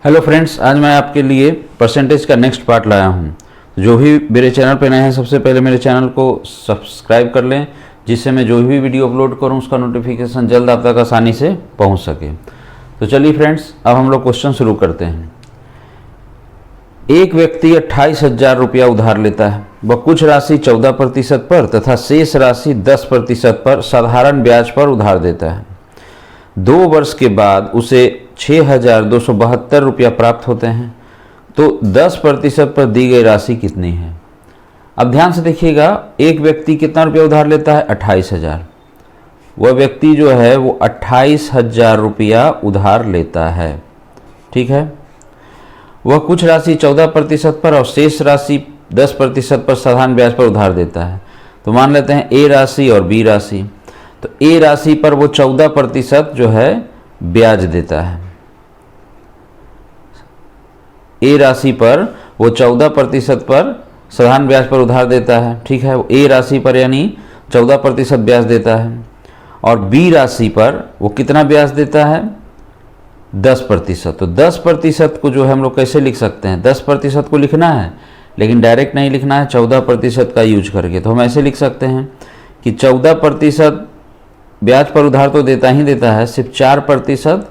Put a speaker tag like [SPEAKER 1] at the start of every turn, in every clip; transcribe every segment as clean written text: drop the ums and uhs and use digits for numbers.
[SPEAKER 1] Hello friends, आज मैं आपके लिए परसेंटेज का नेक्स्ट पार्ट लाया हूँ। जो भी मेरे चैनल पे नए हैं, सबसे पहले मेरे चैनल को सब्सक्राइब कर लें, जिससे मैं जो भी वीडियो अपलोड करूँ उसका नोटिफिकेशन जल्द आप तक आसानी से पहुँच सके। तो चलिए फ्रेंड्स, अब हम लोग क्वेश्चन शुरू करते हैं। एक व्यक्ति 28,000 रुपया उधार लेता है। वह कुछ राशि 14% पर तथा शेष राशि 10% पर साधारण ब्याज पर उधार देता है। 2 वर्ष के बाद उसे 6,272 रुपया प्राप्त होते हैं। तो 10% पर दी गई राशि कितनी है? अब ध्यान से देखिएगा, एक व्यक्ति कितना रुपया उधार लेता है? 28,000। वह व्यक्ति जो है वो 28,000 रुपया उधार लेता है, ठीक है। वह कुछ राशि 14% पर और शेष राशि 10% पर साधारण ब्याज पर उधार देता है। तो मान लेते हैं ए राशि और बी राशि। तो ए राशि पर वो 14% जो है ब्याज देता है। ए राशि पर वो 14% पर साधारण ब्याज पर उधार देता है, ठीक है। ए राशि पर यानी 14% ब्याज देता है। और बी राशि पर वो कितना ब्याज देता है? 10%। तो 10% को जो है हम लोग कैसे लिख सकते हैं? 10% को लिखना है, लेकिन डायरेक्ट नहीं लिखना है, 14% का यूज करके। तो हम ऐसे लिख सकते हैं कि 14% ब्याज पर उधार तो देता ही देता है, सिर्फ 4%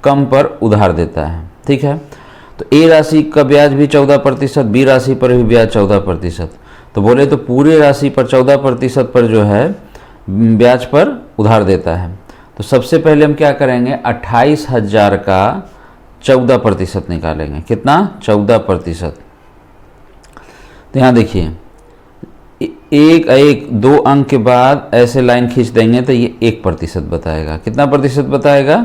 [SPEAKER 1] कम पर उधार देता है, ठीक है। तो ए राशि का ब्याज भी 14%, बी राशि पर भी ब्याज 14%। तो बोले तो पूरे राशि पर 14% पर जो है ब्याज पर उधार देता है। तो सबसे पहले हम क्या करेंगे? 28,000 का 14% निकालेंगे। कितना? 14%। तो यहाँ देखिए, एक 2 अंक के बाद ऐसे लाइन खींच देंगे तो ये 1% बताएगा। कितना प्रतिशत बताएगा?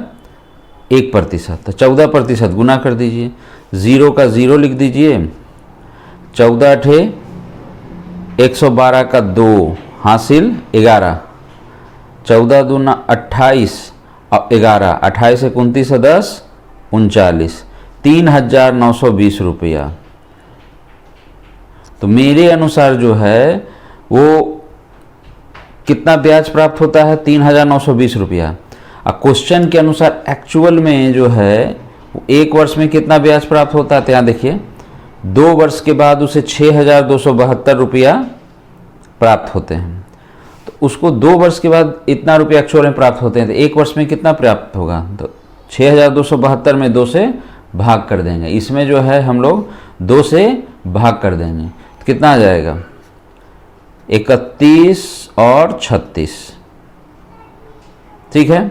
[SPEAKER 1] 1%। तो 14% गुना कर दीजिए, 0 का 0 लिख दीजिए। 14 अठे 112 का 2 हासिल 11। 14 दूना 28 और 11, 28 से 29 है 10, 39, 3,920 रुपया। तो मेरे अनुसार जो है वो कितना ब्याज प्राप्त होता है? 3,920 रुपया। अब क्वेश्चन के अनुसार एक्चुअल में जो है 1 वर्ष में कितना ब्याज प्राप्त होता है? तो यहाँ देखिए, 2 वर्ष के बाद उसे 6,272 रुपया प्राप्त होते हैं। तो उसको 2 वर्ष के बाद इतना रुपया एक्चुअल में प्राप्त होते हैं, तो 1 वर्ष में कितना प्राप्त होगा? तो 6,272 में 2 से भाग कर देंगे। इसमें जो है हम लोग 2 से भाग कर देंगे, तो कितना आ जाएगा? 31 और 36, ठीक है।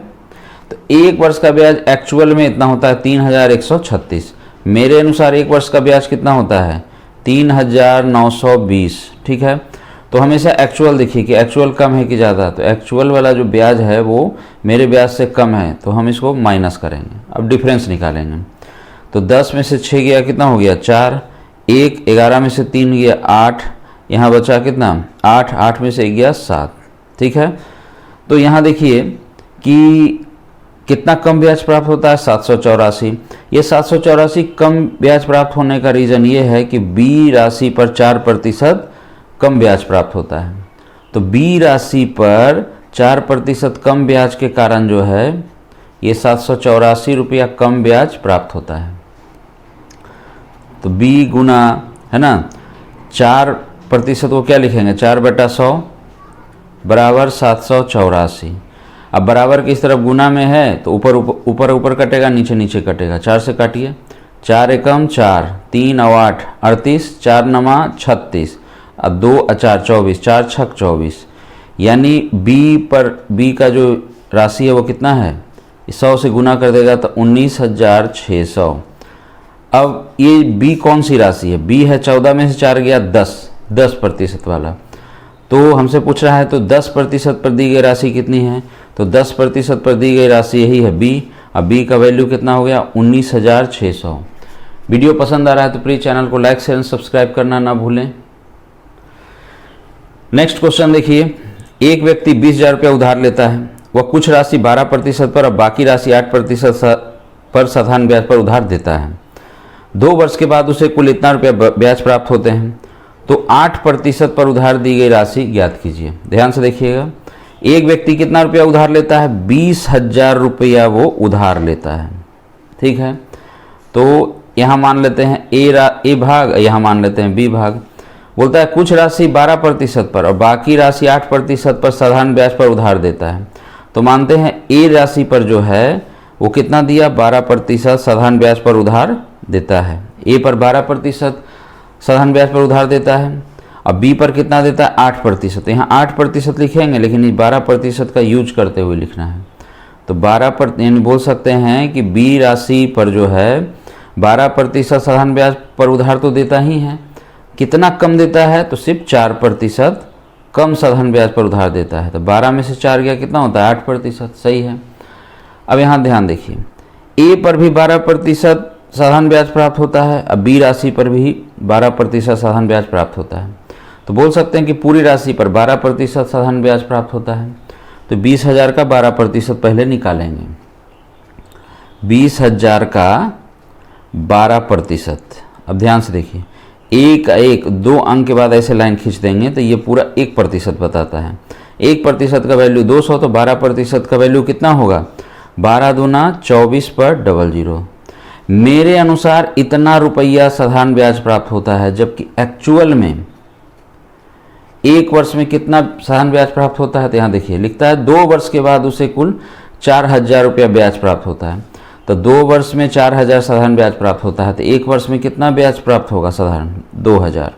[SPEAKER 1] तो 1 वर्ष का ब्याज एक्चुअल में इतना होता है 3,136। मेरे अनुसार 1 वर्ष का ब्याज कितना होता है? 3,920, ठीक है। तो हमेशा एक्चुअल देखिए कि एक्चुअल कम है कि ज़्यादा। तो एक्चुअल वाला जो ब्याज है वो मेरे ब्याज से कम है, तो हम इसको माइनस करेंगे। अब डिफरेंस निकालेंगे। तो 10 में से 6 गया, कितना हो गया? 4। 1, 11 में से 3 गया 8, यहाँ बचा कितना? 8, 8 में से गया 7, ठीक है। तो यहाँ देखिए कि कितना कम ब्याज प्राप्त होता है? 784। ये 784 कम ब्याज प्राप्त होने का रीज़न ये है कि बी राशि पर 4% कम ब्याज प्राप्त होता है। तो बी राशि पर 4% कम ब्याज के कारण जो है ये 784 रुपया कम ब्याज प्राप्त होता है। तो बी गुना, है ना, 4% को क्या लिखेंगे? 4/100 बराबर 784। अब बराबर की इस तरफ गुना में है तो ऊपर कटेगा, नीचे नीचे कटेगा। 4 से काटिए, 4 एकम 4, 3 और 8 38, 4 नमा 36, अब 2 और 4 24, 4 छक 24। यानी बी का जो राशि है वो कितना है? 100 से गुना कर देगा तो 19,600। अब ये बी कौन सी राशि है? बी है 14 में से 4 गया 10% वाला। तो हमसे पूछ रहा है तो 10% पर दी गई राशि कितनी है? तो 10% पर दी गई राशि यही है बी। अब बी का वैल्यू कितना हो गया? 19,600। वीडियो पसंद आ रहा है तो प्लीज़ चैनल को लाइक शेयर सब्सक्राइब करना ना भूलें। नेक्स्ट क्वेश्चन देखिए, एक व्यक्ति 20,000 रुपया उधार लेता है। वह कुछ राशि 12% पर और बाकी राशि 8% पर साधारण ब्याज पर उधार देता है। 2 वर्ष के बाद उसे कुल इतना रुपया ब्याज प्राप्त होते हैं। तो 8% पर उधार दी गई राशि ज्ञात कीजिए। ध्यान से देखिएगा, एक व्यक्ति कितना रुपया उधार लेता है? 20,000 रुपया वो उधार लेता है, ठीक है। तो यहाँ मान लेते हैं ए भाग, यहाँ मान लेते हैं बी भाग। बोलता है कुछ राशि 12% पर और बाकी राशि 8% पर साधारण ब्याज पर उधार देता है। तो मानते हैं ए राशि पर जो है वो कितना दिया, 12% साधारण ब्याज पर उधार देता है। ए पर 12% साधारण ब्याज पर उधार देता है। अब बी पर कितना देता है, 8%। यहाँ 8% लिखेंगे, लेकिन इस 12% का यूज करते हुए लिखना है। तो 12% यानी बोल सकते हैं कि बी राशि पर जो है 12% साधारण ब्याज पर उधार तो देता ही है। कितना कम देता है, तो सिर्फ 4% कम साधारण ब्याज पर उधार देता है। तो 12 में से 4 गया, कितना होता है, 8%। सही है। अब यहाँ ध्यान देखिए, ए पर भी 12% साधारण ब्याज प्राप्त होता है, अब बी राशि पर भी 12% साधारण ब्याज प्राप्त होता है। तो बोल सकते हैं कि पूरी राशि पर 12% साधारण ब्याज प्राप्त होता है। तो 20,000 का 12% पहले निकालेंगे। 20,000 का 12%। अब ध्यान से देखिए, एक 2 अंक के बाद ऐसे लाइन खींच देंगे तो ये पूरा 1% बताता है। 1% का वैल्यू 200, तो 12% का वैल्यू कितना होगा, 12 दूना 24 पर 00। मेरे अनुसार इतना रुपया साधारण ब्याज प्राप्त होता है, जबकि एक्चुअल में 1 वर्ष में कितना साधारण ब्याज प्राप्त होता है। तो यहाँ देखिए लिखता है 2 वर्ष के बाद उसे कुल 4,000 रुपया ब्याज प्राप्त होता है। तो 2 वर्ष में 4,000 साधारण ब्याज प्राप्त होता है, तो 1 वर्ष में कितना ब्याज प्राप्त होगा साधारण, 2,000।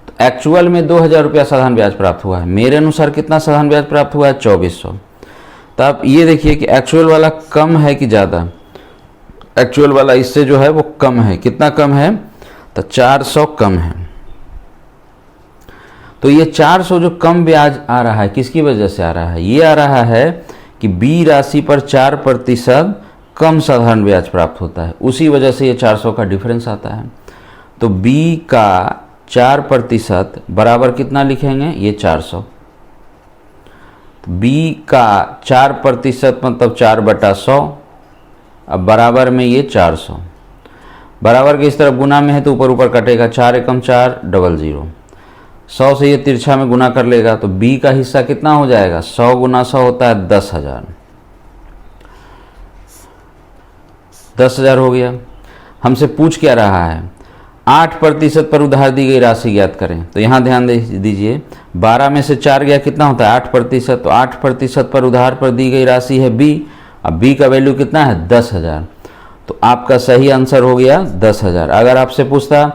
[SPEAKER 1] तो एक्चुअल में 2,000 रुपया साधारण ब्याज प्राप्त हुआ है। मेरे अनुसार कितना साधारण ब्याज प्राप्त हुआ है, 2400। तो आप ये देखिए कि एक्चुअल वाला कम है कि ज़्यादा। एक्चुअल वाला इससे जो है वो कम है। कितना कम है, तो 400 कम है। तो ये 400 जो कम ब्याज आ रहा है, किसकी वजह से आ रहा है, ये आ रहा है कि बी राशि पर 4% कम साधारण ब्याज प्राप्त होता है, उसी वजह से ये 400 का डिफरेंस आता है। तो बी का 4% बराबर कितना लिखेंगे, ये 400। बी का 4% मतलब 4/100, अब बराबर में ये 400। बराबर के इस तरफ गुना में है तो ऊपर ऊपर कटेगा, 4 एकम 4 00। 100 से ये तिरछा में गुना कर लेगा, तो बी का हिस्सा कितना हो जाएगा, 100 गुना 100 होता है 10,000। 10,000 हो गया। हमसे पूछ क्या रहा है, 8% पर उधार दी गई राशि ज्ञात करें। तो यहाँ ध्यान दीजिए, 12 में से 4 गया, कितना होता है 8%। तो 8% पर उधार पर दी गई राशि है बी। अब बी का वैल्यू कितना है, 10,000। तो आपका सही आंसर हो गया 10,000। अगर आपसे पूछता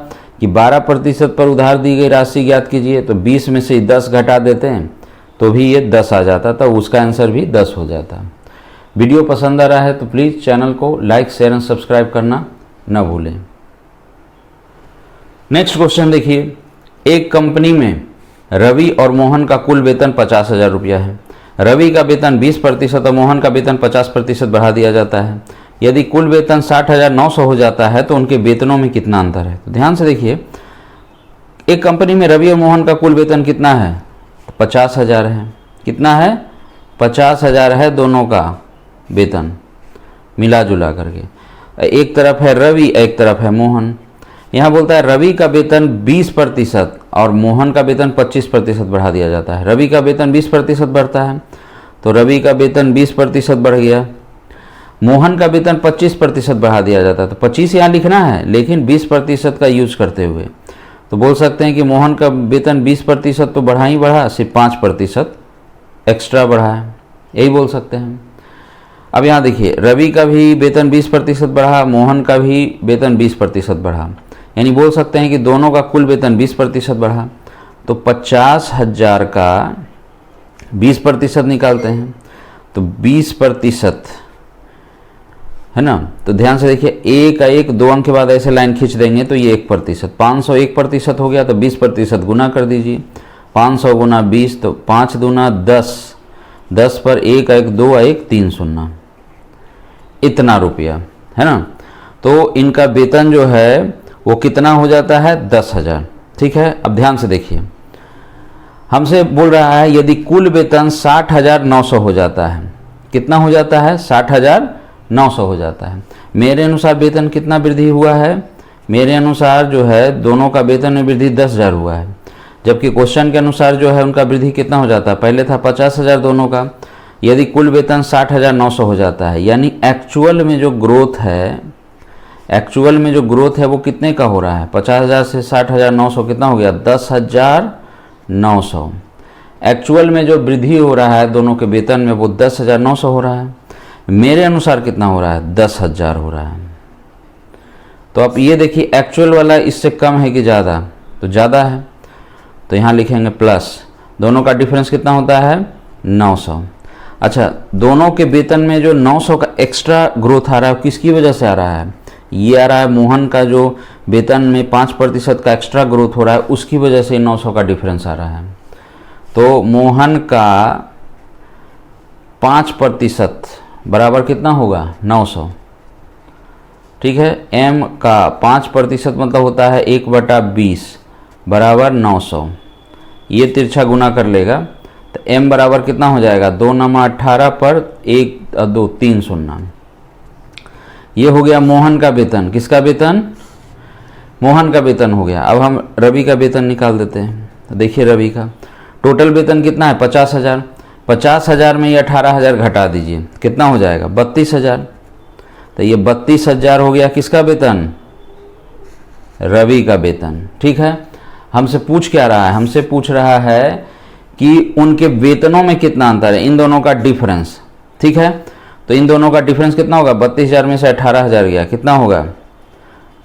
[SPEAKER 1] कि 12% पर उधार दी गई राशि ज्ञात कीजिए, तो 20 में से 10 घटा देते हैं तो भी ये 10 आ जाता, तो उसका आंसर भी 10 हो जाता। वीडियो पसंद आ रहा है तो प्लीज़ चैनल को लाइक शेयर एंड सब्सक्राइब करना न भूलें। नेक्स्ट क्वेश्चन देखिए, एक कंपनी में रवि और मोहन का कुल वेतन 50,000 रुपया है। रवि का वेतन 20% और मोहन का वेतन 50% बढ़ा दिया जाता है। यदि कुल वेतन 60,900 हो जाता है तो उनके वेतनों में कितना अंतर है। तो ध्यान से देखिए, एक कंपनी में रवि और मोहन का कुल वेतन कितना है, 50,000 है। कितना है, 50,000 है दोनों का वेतन मिला जुला करके। एक तरफ है रवि, एक तरफ है मोहन। यहाँ बोलता है रवि का वेतन 20% और मोहन का वेतन 25% बढ़ा दिया जाता है। रवि का वेतन 20% बढ़ता है, तो रवि का वेतन 20% बढ़ गया। मोहन का वेतन 25% बढ़ा दिया जाता है, तो 25 यहाँ लिखना है, लेकिन 20% का यूज करते हुए। तो बोल सकते हैं कि मोहन का वेतन 20% तो बढ़ा ही बढ़ा, सिर्फ 5% एक्स्ट्रा बढ़ा है, यही बोल सकते हैं। अब यहाँ देखिए, रवि का भी वेतन 20% बढ़ा, मोहन का भी वेतन 20% बढ़ा, यानी बोल सकते हैं कि दोनों का कुल वेतन 20% बढ़ा। तो 50,000 का 20% निकालते हैं, तो 20% है ना। तो ध्यान से देखिए, एक 2 अंक के बाद ऐसे लाइन खींच देंगे तो ये 1%, 500 1% हो गया, तो 20% गुना कर दीजिए। 500 गुना 20, तो 5 दूना 10, 10 पर 1 1 2 1 3 0, इतना रुपया है ना। तो इनका वेतन जो है वो कितना हो जाता है, 10,000। ठीक है। अब ध्यान से देखिए, हमसे बोल रहा है यदि कुल वेतन 60,900 हो जाता है, कितना हो जाता है, 60,900 हो जाता है। मेरे अनुसार वेतन कितना वृद्धि हुआ है, मेरे अनुसार जो है दोनों का वेतन में वृद्धि 10,000 हुआ है, जबकि क्वेश्चन के अनुसार जो है उनका वृद्धि कितना हो जाता है, पहले था 50,000 दोनों का। यदि कुल वेतन 60,900 हो जाता है, यानी एक्चुअल में जो ग्रोथ है, एक्चुअल में जो ग्रोथ है वो कितने का हो रहा है, 50,000 से 60,900 कितना हो गया, 10,900। एक्चुअल में जो वृद्धि हो रहा है दोनों के वेतन में वो 10,900 हो रहा है। मेरे अनुसार कितना हो रहा है, 10,000 हो रहा है। तो आप ये देखिए एक्चुअल वाला इससे कम है कि ज़्यादा, तो ज़्यादा है, तो यहाँ लिखेंगे प्लस। दोनों का डिफरेंस कितना होता है, 900। अच्छा, दोनों के वेतन में जो 900 का एक्स्ट्रा ग्रोथ आ रहा है किसकी वजह से आ रहा है, ये आ रहा है मोहन का जो वेतन में 5% का एक्स्ट्रा ग्रोथ हो रहा है उसकी वजह से 900 का डिफरेंस आ रहा है। तो मोहन का 5% बराबर कितना होगा, 900। ठीक है, m का 5% मतलब होता है 1/20 बराबर 900। ये तिरछा गुना कर लेगा तो m बराबर कितना हो जाएगा, 2 × 18 पर 1 2 3 शून्य। ये हो गया मोहन का वेतन। किसका वेतन, मोहन का वेतन हो गया। अब हम रवि का वेतन निकाल देते हैं। तो देखिए रवि का टोटल वेतन कितना है, 50,000। 50,000 में ये 18,000 घटा दीजिए, कितना हो जाएगा, 32,000। तो ये 32,000 हो गया किसका वेतन, रवि का वेतन। ठीक है, हमसे पूछ क्या रहा है, हमसे पूछ रहा है कि उनके वेतनों में कितना अंतर है, इन दोनों का डिफरेंस। ठीक है, तो इन दोनों का डिफरेंस कितना होगा, 32,000 में से 18,000 गया, कितना होगा,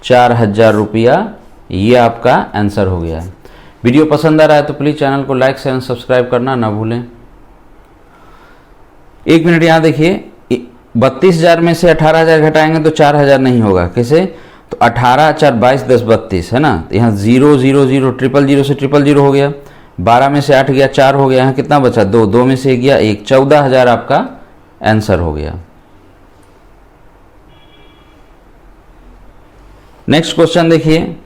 [SPEAKER 1] 4,000 रुपया। ये आपका आंसर हो गया। वीडियो पसंद आ रहा है तो प्लीज़ चैनल को लाइक शेयर सब्सक्राइब करना ना भूलें। 1 मिनट यहाँ देखिए, 32,000 में से 18,000 घटाएंगे तो 4,000 नहीं होगा। कैसे, तो 18 4 22 10 32 है ना, तो यहाँ 0 0 0 0 से 0 हो गया। 12 में से 8 गया, 4 हो गया। यहाँ कितना बचा, 2 2 में से 1 गया 1, 14,000 आपका आंसर हो गया। नेक्स्ट क्वेश्चन देखिए,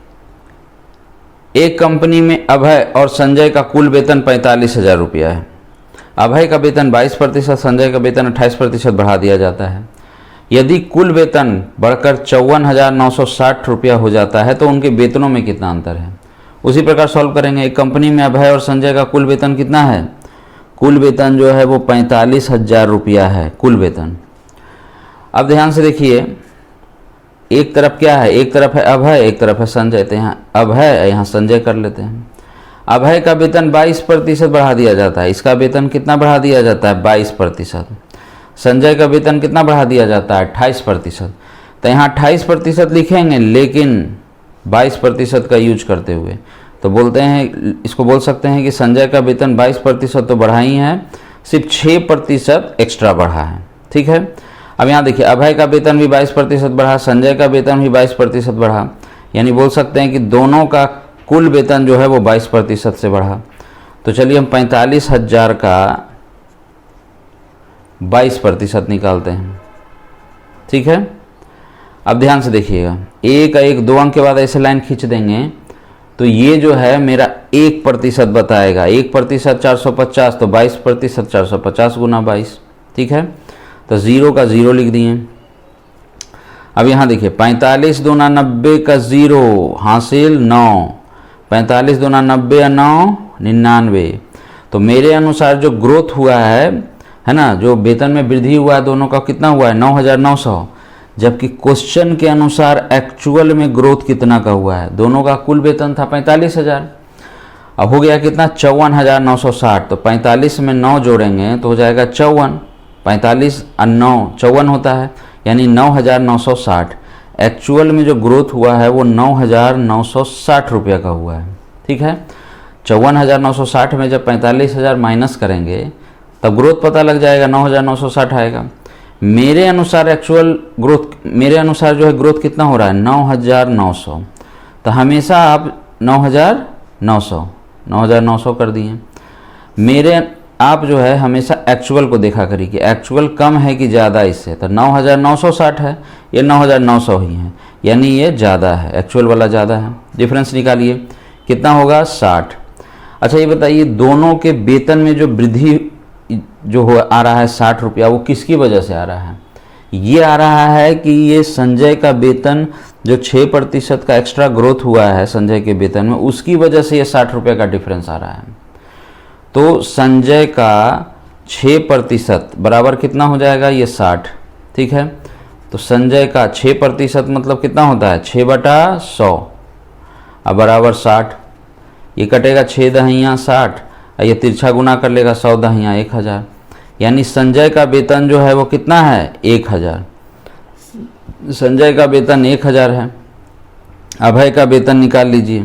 [SPEAKER 1] एक कंपनी में अभय और संजय का कुल वेतन 45,000 रुपया है। अभय का वेतन 22%, संजय का वेतन 28% बढ़ा दिया जाता है। यदि कुल वेतन बढ़कर 54,960 रुपया हो जाता है तो उनके वेतनों में कितना अंतर है। उसी प्रकार सॉल्व करेंगे। एक कंपनी में अभय और संजय का कुल वेतन कितना है, कुल वेतन जो है वो 45,000 रुपया है कुल वेतन। अब ध्यान से देखिए, एक तरफ क्या है, एक तरफ है अभय, एक तरफ है संजय। तो यहाँ अभय, यहाँ संजय कर लेते हैं। अभय का वेतन 22% बढ़ा दिया जाता है, इसका वेतन कितना बढ़ा दिया जाता है, 22%। संजय का वेतन कितना बढ़ा दिया जाता है, 28%। तो यहाँ 28% लिखेंगे, लेकिन 22% का यूज करते हुए, तो बोलते हैं, इसको बोल सकते हैं कि संजय का वेतन 22% तो बढ़ा ही है, सिर्फ 6% एक्स्ट्रा बढ़ा है। ठीक है, अब यहाँ देखिए, अभय का वेतन भी 22% बढ़ा, संजय का वेतन भी 22% बढ़ा, यानी बोल सकते हैं कि दोनों का कुल वेतन जो है वो 22% से बढ़ा। तो चलिए हम 45,000 का 22% निकालते हैं। ठीक है, अब ध्यान से देखिएगा, 1 1 2 अंक के बाद ऐसे लाइन खींच देंगे तो ये जो है मेरा 1% बताएगा। 1% 450, तो 22% 450 गुना 22। ठीक है, तो 0 का 0 लिख दिए। अब यहाँ देखिए, 45 दूना 90 का 0 हासिल 9, 45 दूना 90 9 99। तो मेरे अनुसार जो ग्रोथ हुआ है ना, जो वेतन में वृद्धि हुआ है दोनों का कितना हुआ है, 9,900। जबकि क्वेश्चन के अनुसार एक्चुअल में ग्रोथ कितना का हुआ है, दोनों का कुल वेतन था 45,000, अब हो गया कितना, 54,960। तो 45 में 9 जोड़ेंगे तो हो जाएगा 54। 45 और 9 54 होता है, यानी 9,960। एक्चुअल में जो ग्रोथ हुआ है वो 9,960 रुपया का हुआ है। ठीक है, 54,960 में जब 45,000 माइनस करेंगे तब ग्रोथ पता लग जाएगा, 9,960 आएगा। मेरे अनुसार एक्चुअल ग्रोथ, मेरे अनुसार जो है ग्रोथ कितना हो रहा है, 9,900। तो हमेशा आप 9,900 कर दिए। मेरे आप जो है हमेशा एक्चुअल को देखा करिए कि एक्चुअल कम है कि ज़्यादा इससे। तो 9,960 है, ये 9,900 ही है, यानी ये ज़्यादा है, एक्चुअल वाला ज़्यादा है। डिफरेंस निकालिए, कितना होगा, 60। अच्छा ये बताइए, दोनों के वेतन में जो वृद्धि जो हो आ रहा है 60 रुपया, वो किसकी वजह से आ रहा है, ये आ रहा है कि ये संजय का वेतन जो 6% का एक्स्ट्रा ग्रोथ हुआ है संजय के वेतन में, उसकी वजह से ये 60 रुपये का डिफरेंस आ रहा है। तो संजय का 6% बराबर कितना हो जाएगा, ये 60। ठीक है, तो संजय का 6% मतलब कितना होता है 6/100, अब बराबर 60। ये कटेगा 6 दहियाँ 60, ये तिरछा गुना कर लेगा 100 दहियाँ 1000, यानी संजय का वेतन जो है वो कितना है 1000। संजय का वेतन 1000 है। अभय का वेतन निकाल लीजिए।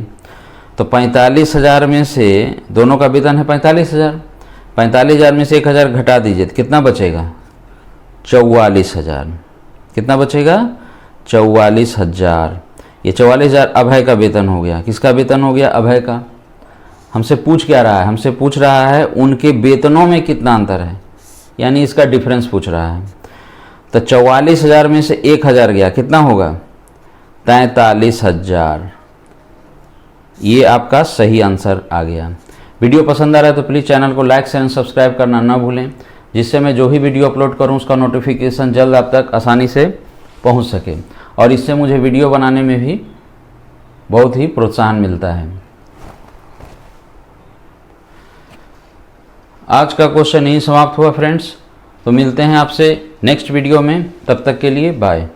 [SPEAKER 1] तो 45,000 में से, दोनों का वेतन है 45,000, 45,000 में से 1000 घटा दीजिए तो कितना बचेगा 44,000। कितना बचेगा 44,000। ये 44,000 अभय का वेतन हो गया। किसका वेतन हो गया अभय का। हमसे पूछ क्या रहा है, हमसे पूछ रहा है उनके वेतनों में कितना अंतर है, यानी इसका डिफरेंस पूछ रहा है। तो 44,000 में से 1000 गया, कितना होगा 43,000। ये आपका सही आंसर आ गया। वीडियो पसंद आ रहा है तो प्लीज़ चैनल को लाइक शेयर एंड सब्सक्राइब करना ना भूलें, जिससे मैं जो भी वीडियो अपलोड करूं उसका नोटिफिकेशन जल्द आप तक आसानी से पहुंच सके, और इससे मुझे वीडियो बनाने में भी बहुत ही प्रोत्साहन मिलता है। आज का क्वेश्चन यहीं समाप्त हुआ फ्रेंड्स। तो मिलते हैं आपसे नेक्स्ट वीडियो में, तब तक के लिए बाय।